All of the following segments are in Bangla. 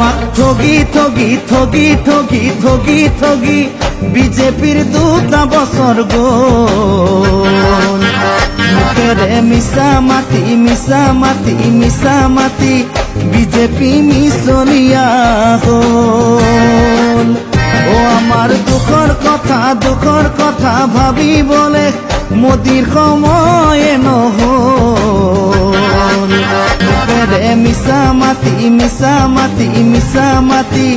আমাক ঠগি ঠগি ঠগি ঠগি ঠগি ঠগি বিজেপির 2টা বছর গল মুখেরে মিছা মাতি মিছা মাতি মিছা মাতি বিজেপি মিছলিয়া হল ও আমার দুঃখর কথা ভাবি বলে মোদির সময় নহল মুখেরে মিছা মাতি মিছা মাতি মিছা মাতি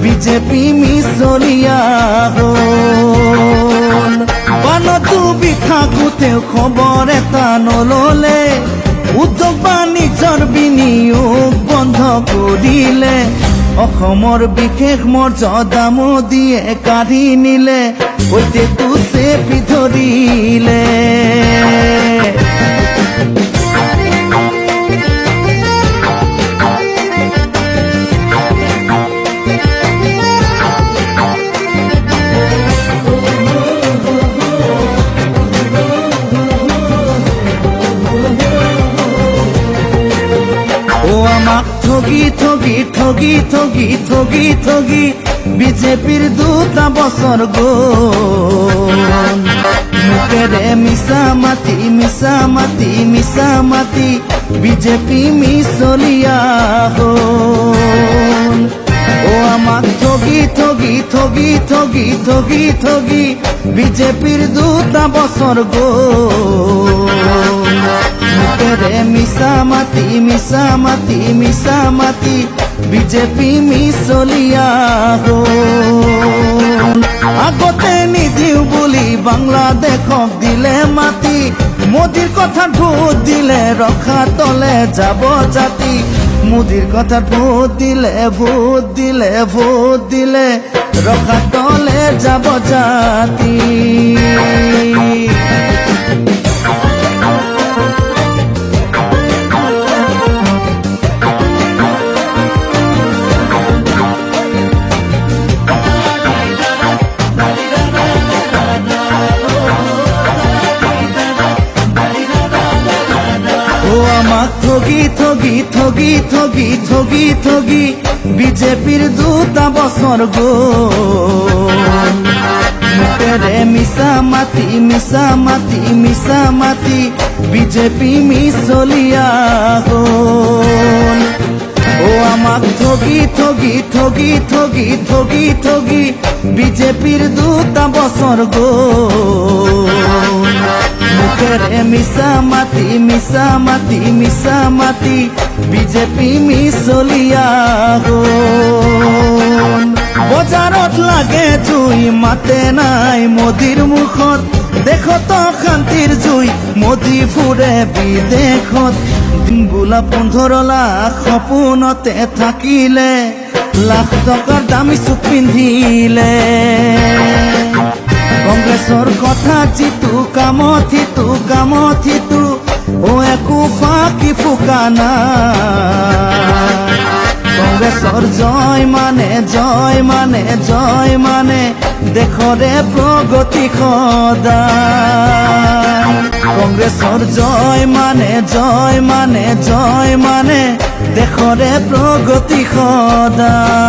বিজেপি মিছলিয়া হল বানতো বিথাকোতেও খবৰ এটা নললে উদ্যোগ বাণিজ্যৰ বিনিয়োগ বন্ধ কৰিলে অসমৰ বিশেষ মৰ্যাদা মোদীয়ে কাঢ়ি নিলে সৈতেতো চেপি ধৰিলে আমাক ঠগি ঠগি ঠগি ঠগি ঠগি ঠগি বিজেপির 2টা বছর গল মুখেরে মিছা মাতি মিছা মাতি মিছা মাতি বিজেপি মিছলিয়া হল ও আমাক ঠগি ঠগি ঠগি ঠগি ঠগি ঠগি বিজেপির 2টা বছর গল মুখেরে মিছা মাতি মিছা মাতি মিছা মাতি বিজেপি মিছলিয়া হল আগতে নিদিও বুলি বাংলাদেশক দিলে মাতি মোদীৰ কথাত ভোট দিলে ৰখা তলে যাব জাতি মোদীৰ কথাত ভোট দিলে ভোট দিলে ভোট দিলে ৰখা তলে যাব জাতি আমাক ঠগি ঠগি ঠগি ঠগি ঠগি ঠগি বিজেপির 2টা বছর গল মুখেরে মিছা মাতি মিছা মাতি মিছা মাতি বিজেপি মিছলিয়া হল ও আমাক ঠগি ঠগি ঠগি ঠগি ঠগি ঠগি বিজেপির 2টা বছর গল মুখেরে মিছা মাতি মিছা মাতি মিছা মাতি বিজেপি মিছলিয়া হল বজাৰত লাগে জুই মাতে নাই মোদীৰ মুখত দেশত শান্তিৰ জুই মোদী ফুৰে বিদেশত বোলা 15 লাখ সপোনতে থাকিলে লাখ টকাৰ দামী চুক পিন্ধিলে কংগ্ৰেছৰ কথা যিটো কামত সিটো ও একো ফাঁকি ফুকা নাই কংগ্ৰেছৰ জয় মানে জয় মানে জয় মানে দেশৰে প্ৰগতি সদায় কংগ্ৰেছৰ জয় মানে জয় মানে জয় মানে দেশৰে প্ৰগতি সদায়